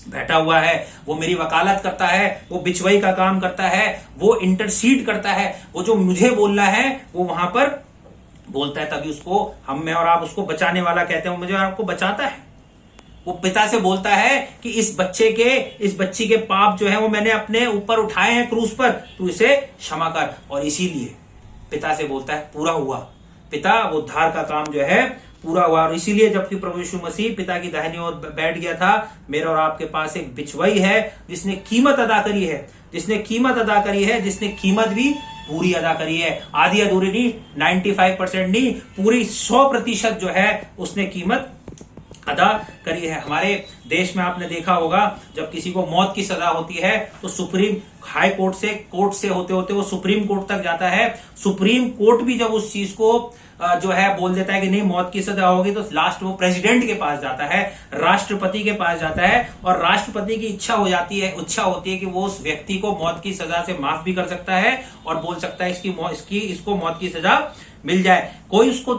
Speaker 5: बैठा हुआ है। वो मेरी वकालत करता है, वो बिचवई का काम करता है, वो इंटरसीड करता है। वो जो मुझे बोलना है वो वहां पर बोलता है, तभी उसको मैं और आप उसको बचाने वाला कहते हैं। वो मुझे और आपको बचाता है। वो पिता से बोलता है कि इस बच्ची के पाप जो है वो मैंने अपने ऊपर उठाए हैं क्रूस पर, तू इसे क्षमा कर। और इसीलिए पिता से बोलता है पूरा हुआ। पिता वो उद्धार का काम जो है पूरा हुआ। और इसीलिए जबकि प्रभु यीशु मसीह पिता की दाहिनी ओर बैठ गया था, मेरे और आपके पास एक बिचवई है जिसने कीमत अदा करी है, जिसने कीमत भी पूरी अदा करी है। आधी अधूरी नहीं, 95% नहीं, पूरी 100% जो है उसने कीमत अदा करी है। हमारे देश में आपने देखा होगा जब किसी को मौत की सजा होती है तो सुप्रीम हाई कोर्ट से होते होते वो सुप्रीम कोर्ट तक जाता है। सुप्रीम कोर्ट भी जब उस चीज को जो है बोल देता है कि नहीं मौत की सजा होगी, तो लास्ट वो प्रेसिडेंट के पास जाता है, राष्ट्रपति के पास जाता है, और राष्ट्रपति की इच्छा होती है कि वो उस व्यक्ति को मौत की सजा से माफ भी कर सकता है और बोल सकता है इसको मौत की सजा मिल जाए। कोई उसको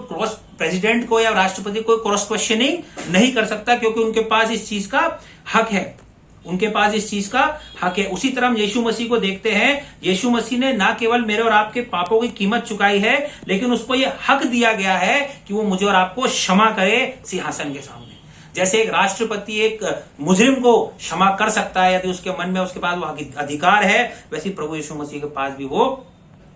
Speaker 5: प्रेसिडेंट को या राष्ट्रपति को क्रॉस क्वेश्चनिंग नहीं कर सकता, क्योंकि उनके पास इस चीज का हक है। उसी तरह हम यीशु मसीह को देखते हैं। यीशु मसीह ने ना केवल मेरे और आपके पापों की कीमत चुकाई है, लेकिन उसको यह हक दिया गया है कि वो मुझे और आपको क्षमा करे सिंहासन के सामने। जैसे एक राष्ट्रपति एक मुजरिम को क्षमा कर सकता है यदि उसके मन में उसके पास वो अधिकार है, वैसे प्रभु यीशु मसीह के पास भी वो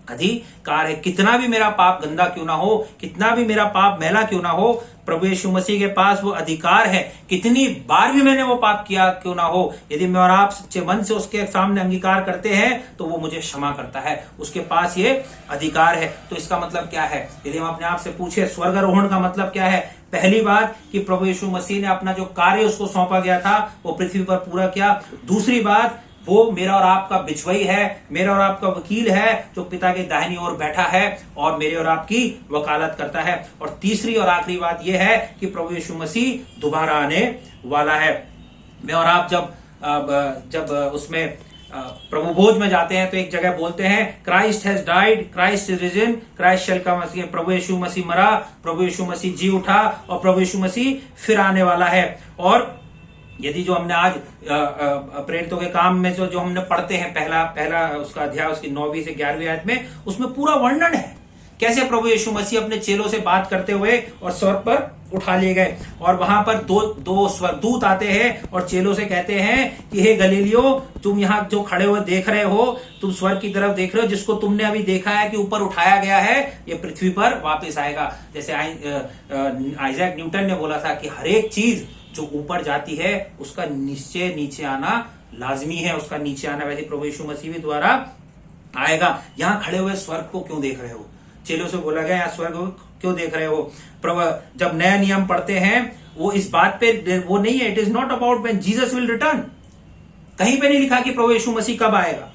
Speaker 5: अधिकार है। कितना भी मेरा पाप गंदा क्यों ना हो, कितना भी मेरा पाप मैला क्यों ना हो, प्रभु यीशु मसीह के पास वो अधिकार है। कितनी बार भी मैंने वो पाप किया क्यों ना हो, यदि मैं और आप सच्चे मन से उसके सामने अंगीकार करते हैं तो वो मुझे क्षमा करता है। उसके पास ये अधिकार है। तो इसका मतलब क्या है? यदि हम अपने आप से पूछे स्वर्गारोहण का मतलब क्या है? पहली बात कि प्रभु यीशु मसीह ने अपना जो कार्य उसको सौंपा गया था वो पृथ्वी पर पूरा किया। दूसरी बात, वो मेरा और आपका बिचवई है, मेरा और आपका वकील है, जो पिता के दाहिनी ओर बैठा है और मेरे और आपकी वकालत करता है। और तीसरी और आखिरी बात यह है कि प्रभु यीशु मसीह दोबारा आने वाला है। मैं और आप जब उसमें प्रभु भोज में जाते हैं तो एक जगह बोलते हैं Christ has died, Christ is risen, Christ shall come again. प्रभु यीशु मसीह मरा, प्रभु यीशु मसीह जी उठा और प्रभु यीशु मसीह फिर आने वाला है। और यदि जो हमने आज प्रेरितों के काम में जो हमने पढ़ते हैं पहला उसका अध्याय उसकी 9वीं से 11वीं आयत में, उसमें पूरा वर्णन है कैसे प्रभु यीशु मसीह अपने चेलों से बात करते हुए और स्वर्ग पर उठा लिए गए। और वहां पर दो स्वर्गदूत आते हैं और चेलों से कहते हैं कि हे गलीलियो, तुम यहाँ जो खड़े हुए देख रहे हो, तुम स्वर्ग की तरफ देख रहे हो, जिसको तुमने अभी देखा है कि ऊपर उठाया गया है, ये पृथ्वी पर वापस आएगा। जैसे आइजैक न्यूटन ने बोला था कि हर एक चीज जो ऊपर जाती है उसका निश्चय नीचे आना लाजमी है, उसका नीचे आना। वैसे प्रभु यीशु मसीह भी द्वारा आएगा। यहाँ खड़े हुए स्वर्ग को क्यों देख रहे हो? चेलों से बोला गया यहाँ स्वर्ग क्यों देख रहे हो? प्रभु जब नया नियम पढ़ते हैं वो इस बात पे वो नहीं है, it is not about when Jesus will return. कहीं पे नहीं लिखा कि प्रभु यीशु मसीह कब आएगा।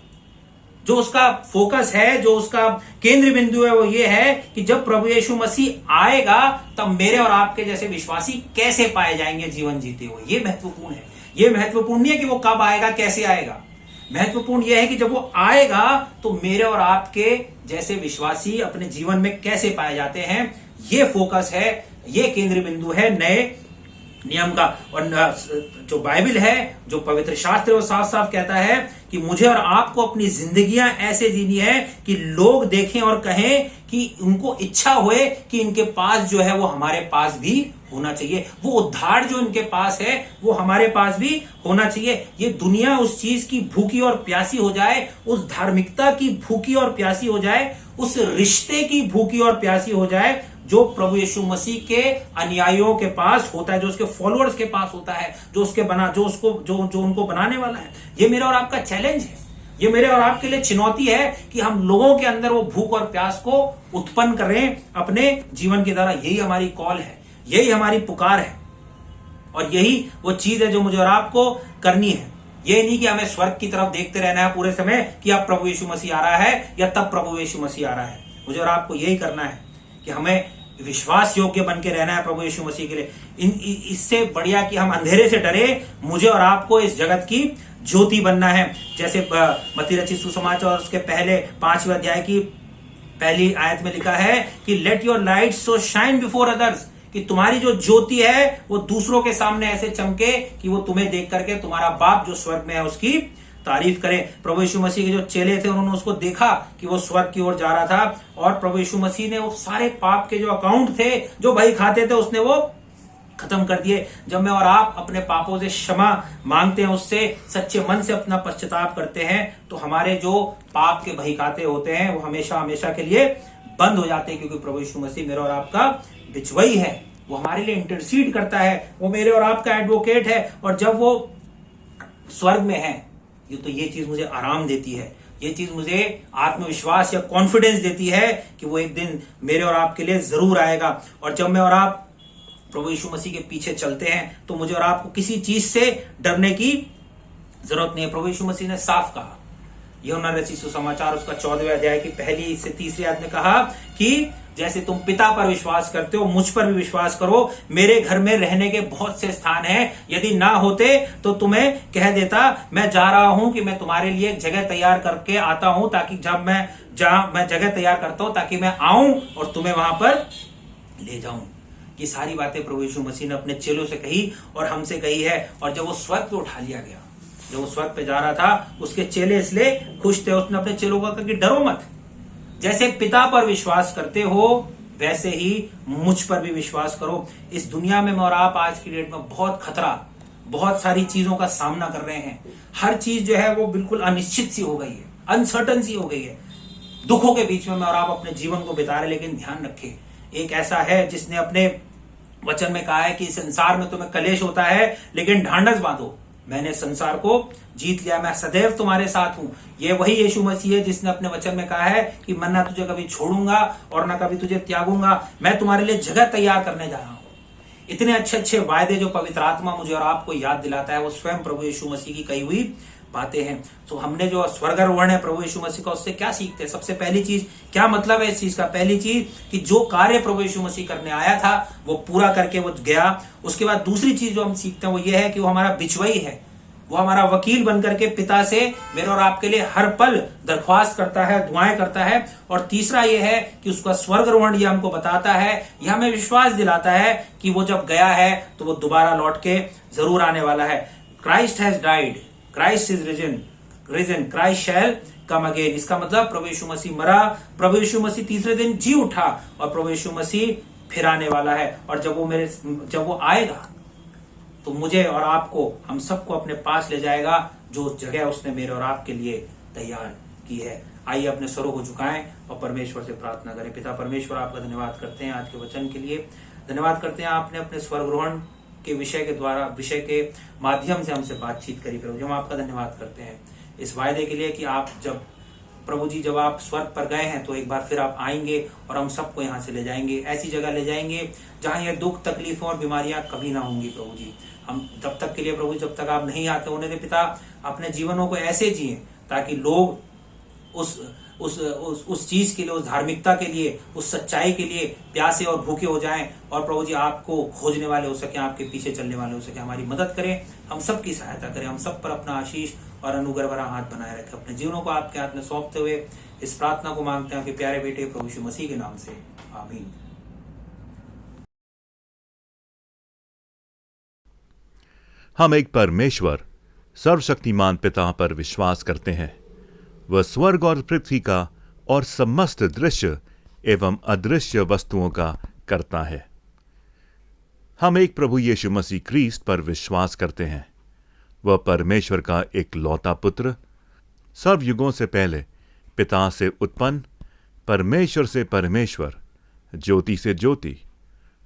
Speaker 5: जो उसका फोकस है, जो उसका केंद्र बिंदु है, वो ये है कि जब प्रभु यीशु मसीह आएगा तब मेरे और आपके जैसे विश्वासी कैसे पाए जाएंगे जीवन जीते हुए। ये महत्वपूर्ण है। ये महत्वपूर्ण नहीं है कि वो कब आएगा, कैसे आएगा। महत्वपूर्ण यह है कि जब वो आएगा तो मेरे और आपके जैसे विश्वासी अपने जीवन में कैसे पाए जाते हैं। ये फोकस है, ये केंद्र बिंदु है नए नियम का। और जो बाइबल है, जो पवित्र शास्त्र, वो साफ साफ कहता है कि मुझे और आपको अपनी जिंदगियां ऐसे जीनी है कि लोग देखें और कहें कि उनको इच्छा हुए कि इनके पास जो है वो हमारे पास भी होना चाहिए। वो उद्धार जो इनके पास है वो हमारे पास भी होना चाहिए। ये दुनिया उस चीज की भूखी और प्यासी हो जाए, उस धार्मिकता की भूखी और प्यासी हो जाए, उस रिश्ते की भूखी और प्यासी हो जाए जो प्रभु यीशु मसीह के अनुयायियों के पास होता है, जो उसके फॉलोअर्स के पास होता है, जो उनको बनाने वाला है। ये मेरा और आपका चैलेंज है। ये मेरे और आपके लिए चुनौती है कि हम लोगों के अंदर वो भूख और प्यास को उत्पन्न करें अपने जीवन के द्वारा। यही हमारी कॉल है, यही हमारी पुकार है और यही वो चीज है जो मुझे और आपको करनी है। ये नहीं कि हमें स्वर्ग की तरफ देखते रहना है पूरे समय कि अब प्रभु यीशु मसीह आ रहा है या तब प्रभु यीशु मसीह आ रहा है। मुझे और आपको यही करना है कि हमें विश्वास योग्य बन के रहना है प्रभु यीशु मसीह के लिए। इससे बढ़िया कि हम अंधेरे से डरे, मुझे और आपको इस जगत की ज्योति बनना है। जैसे मत्ती रचित सुसमाचार और उसके पहले 5वें अध्याय की पहली आयत में लिखा है कि let your light so shine before others, कि तुम्हारी जो ज्योति है वो दूसरों के सामने ऐसे चमके कि वो तुम्हें देख करके तुम्हारा बाप जो स्वर्ग में है उसकी तारीफ करें। प्रभु यीशु मसीह के जो चेले थे उन्होंने उसको देखा कि वो स्वर्ग की ओर जा रहा था और प्रभु यीशु मसीह ने वो सारे पाप के जो अकाउंट थे, जो भाई खाते थे, उसने वो खत्म कर दिए। जब मैं और आप अपने पापों से क्षमा मांगते हैं, उससे सच्चे मन से अपना पश्चाताप करते हैं, तो हमारे जो पाप के बहीखाते होते हैं वो हमेशा हमेशा के लिए बंद हो जाते हैं, क्योंकि प्रभु यीशु मसीह मेरा और आपका बिचवई है। वो हमारे लिए इंटरसीड करता है, वो मेरे और आपका एडवोकेट है। और जब वो स्वर्ग में है, ये चीज मुझे आराम देती है, ये चीज मुझे आत्मविश्वास या कॉन्फिडेंस देती है कि वो एक दिन मेरे और आपके लिए जरूर आएगा। और जब मैं और आप प्रभु यीशु मसीह के पीछे चलते हैं तो मुझे और आपको किसी चीज से डरने की जरूरत नहीं है। प्रभु यीशु मसीह ने साफ कहा, यूहन्ना रचित सुसमाचार उसका 14वें अध्याय की 1 से 3 आयत में कहा कि जैसे तुम पिता पर विश्वास करते हो, मुझ पर भी विश्वास करो। मेरे घर में रहने के बहुत से स्थान हैं, यदि ना होते तो तुम्हें कह देता। मैं जा रहा हूं कि मैं तुम्हारे लिए एक जगह तैयार करके आता हूं, ताकि जब मैं जगह तैयार करता हूं ताकि मैं आऊं और तुम्हें वहां पर ले जाऊं। ये सारी बातें प्रभु यीशु मसीह ने अपने चेलों से कही और हमसे कही है। और जब वो स्वर्ग पे उठा लिया गया, जब वो स्वर्ग पे जा रहा था, उसके चेले इसलिए खुश थे। उसने अपने चेलों को कहा कि डरो मत, जैसे पिता पर विश्वास करते हो वैसे ही मुझ पर भी विश्वास करो। इस दुनिया में मैं और आप आज की डेट में बहुत खतरा, बहुत सारी चीजों का सामना कर रहे हैं। हर चीज जो है वो बिल्कुल अनिश्चित सी हो गई है, अनसर्टन सी हो गई है। दुखों के बीच में मैं और आप अपने जीवन को बिता रहे, लेकिन ध्यान रखें, एक ऐसा है जिसने अपने वचन में कहा है कि संसार में तुम्हें कलेश होता है, लेकिन ढांढस बांधो, मैंने संसार को जीत लिया, मैं सदैव तुम्हारे साथ हूं। ये वही यीशु मसीह है जिसने अपने वचन में कहा है कि मैं ना तुझे कभी छोड़ूंगा और ना कभी तुझे त्यागूंगा, मैं तुम्हारे लिए जगह तैयार करने जा रहा हूं। इतने अच्छे अच्छे वायदे जो पवित्र आत्मा मुझे और आपको याद दिलाता है, वो स्वयं प्रभु यीशु मसीह की कही हुई बातें हैं। तो हमने जो स्वर्गारोहण है प्रभु यीशु मसीह का, उससे क्या सीखते हैं? सबसे पहली चीज, क्या मतलब है इस चीज का? पहली चीज कि जो कार्य प्रभु यीशु मसीह करने आया था वो पूरा करके वो गया। उसके बाद दूसरी चीज जो हम सीखते हैं वो ये है कि वो हमारा बिचवई है, वो हमारा वकील बनकर के पिता से मेरे और आपके लिए हर पल दरख्वास्त करता है, दुआएं करता है। और तीसरा ये है कि उसका स्वर्गारोहण ये हमको बताता है, यह हमें विश्वास दिलाता है कि वो जब गया है तो वो दोबारा लौट के जरूर आने वाला है। Christ has died, Christ is risen, Christ shall come again. इसका मतलब प्रभु यीशु मसीह मरा, प्रभु यीशु मसीह तीसरे दिन जी उठा और प्रभु यीशु मसीह फिर आने वाला है। और जब वो आएगा तो मुझे और आपको, हम सबको अपने पास ले जाएगा, जो जगह उसने मेरे और आपके लिए तैयार की है। आइए अपने स्वरों को झुकाएं और परमेश्वर से प्रार्थना करें। पिता परमेश्वर, आपका धन्यवाद करते हैं आज के वचन के लिए, धन्यवाद करते हैं आपने अपने स्वर्गारोहण के विषय के माध्यम से हमसे बातचीत करी। प्रभु जी, हम आपका धन्यवाद करते हैं इस वायदे के लिए कि आप जब प्रभु जी जब आप स्वर्ग पर गए हैं तो एक बार फिर आप आएंगे और हम सबको यहाँ से ले जाएंगे, ऐसी जगह ले जाएंगे जहाँ ये दुख, तकलीफों और बीमारियां कभी ना होंगी। प्रभु जी, हम तब तक के लिए प्रभु, जब तक आप नहीं आते होने दे पिता, अपने जीवनों को ऐसे जिए ताकि लोग उस चीज के लिए, उस धार्मिकता के लिए, उस सच्चाई के लिए प्यासे और भूखे हो जाएं। और प्रभु जी, आपको खोजने वाले हो सके, आपके पीछे चलने वाले हो सके। हमारी मदद करें, हम सबकी सहायता करें, हम सब पर अपना आशीष और अनुग्रह भरा हाथ बनाए रखें। अपने जीवनों को आपके हाथ में सौंपते हुए इस प्रार्थना को मांगते हैं आपके प्यारे बेटे प्रभु यीशु मसीह के नाम से, आमीन।
Speaker 2: हम एक परमेश्वर सर्वशक्तिमान पिता पर विश्वास करते हैं। वह स्वर्ग और पृथ्वी का और समस्त दृश्य एवं अदृश्य वस्तुओं का करता है। हम एक प्रभु यीशु मसीह क्रिस्ट पर विश्वास करते हैं। वह परमेश्वर का एक लौता पुत्र, सर्वयुगों से पहले पिता से उत्पन्न, परमेश्वर से परमेश्वर, ज्योति से ज्योति,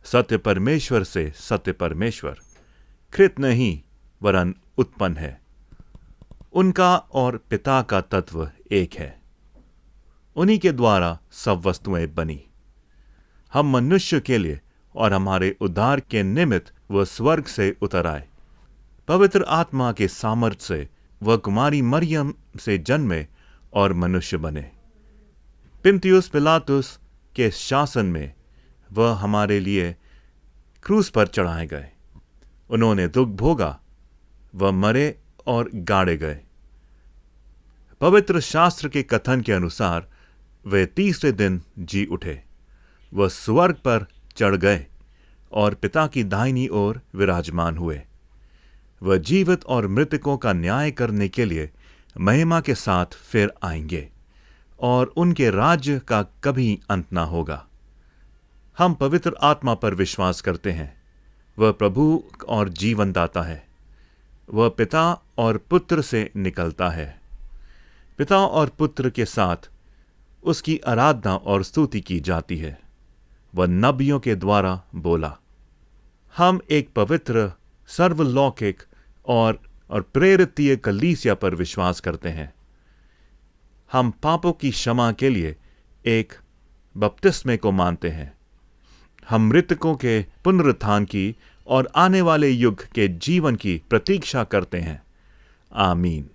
Speaker 2: सत्य परमेश्वर से सत्य परमेश्वर, कृत नहीं वरन उत्पन्न है। उनका और पिता का तत्व एक है। उन्हीं के द्वारा सब वस्तुएं बनी। हम मनुष्य के लिए और हमारे उद्धार के निमित्त वह स्वर्ग से उतर आए। पवित्र आत्मा के सामर्थ्य से वह कुमारी मरियम से जन्मे और मनुष्य बने। पिन्तियुस पिलातुस के शासन में वह हमारे लिए क्रूस पर चढ़ाए गए। उन्होंने दुख भोगा, वह मरे और गाड़े गए। पवित्र शास्त्र के कथन के अनुसार वे तीसरे दिन जी उठे। वह स्वर्ग पर चढ़ गए और पिता की दाहिनी ओर विराजमान हुए। वह जीवित और मृतकों का न्याय करने के लिए महिमा के साथ फिर आएंगे और उनके राज्य का कभी अंत ना होगा। हम पवित्र आत्मा पर विश्वास करते हैं। वह प्रभु और जीवन दाता है। वह पिता और पुत्र से निकलता है। पिता और पुत्र के साथ उसकी आराधना और स्तुति की जाती है। वह नबियों के द्वारा बोला। हम एक पवित्र, सर्वलौकिक और प्रेरितीय कलीसिया पर विश्वास करते हैं। हम पापों की क्षमा के लिए एक बपतिस्मे को मानते हैं। हम मृतकों के पुनरुत्थान की और आने वाले युग के जीवन की प्रतीक्षा करते हैं। आमीन।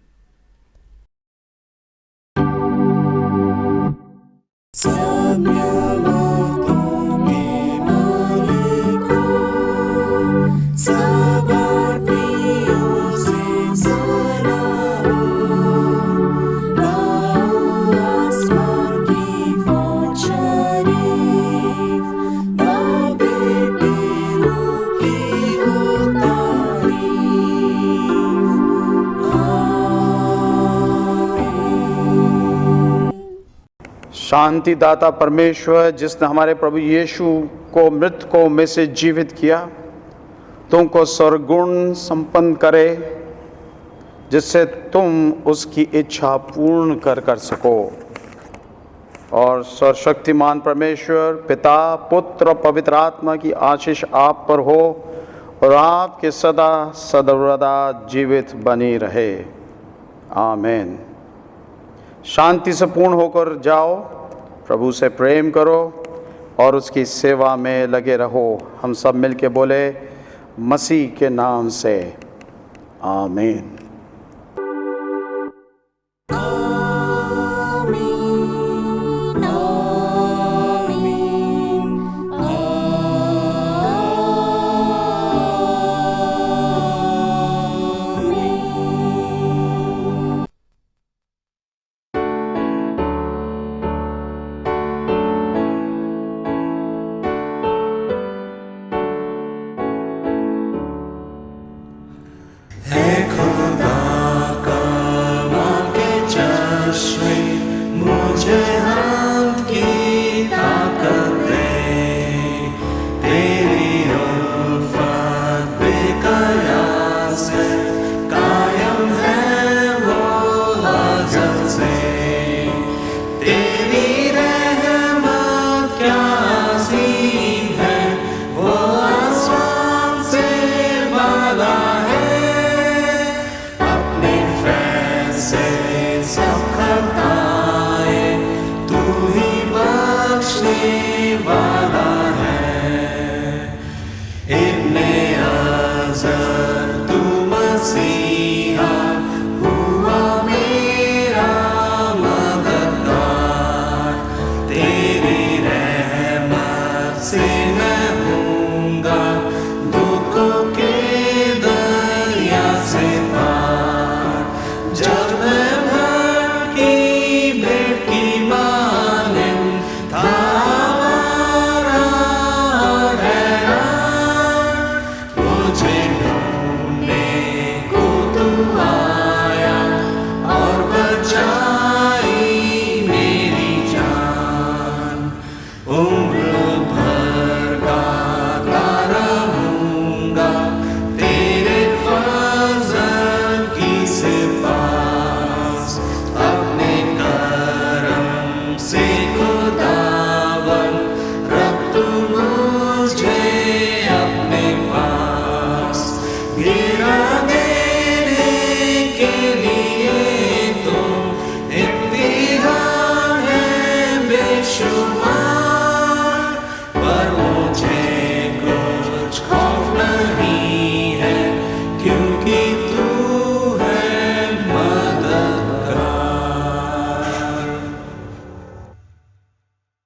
Speaker 1: शांति दाता परमेश्वर, जिसने हमारे प्रभु यीशु को मृतकों में से जीवित किया, तुमको सर्वगुण संपन्न करे, जिससे तुम उसकी इच्छा पूर्ण कर सको। और सर्वशक्तिमान परमेश्वर पिता, पुत्र और पवित्र आत्मा की आशीष आप पर हो और आपके सदा सदा जीवित बनी रहे। आमीन। शांति से पूर्ण होकर जाओ, प्रभु से प्रेम करो और उसकी सेवा में लगे रहो। हम सब मिलके बोले, मसीह के नाम से आमीन।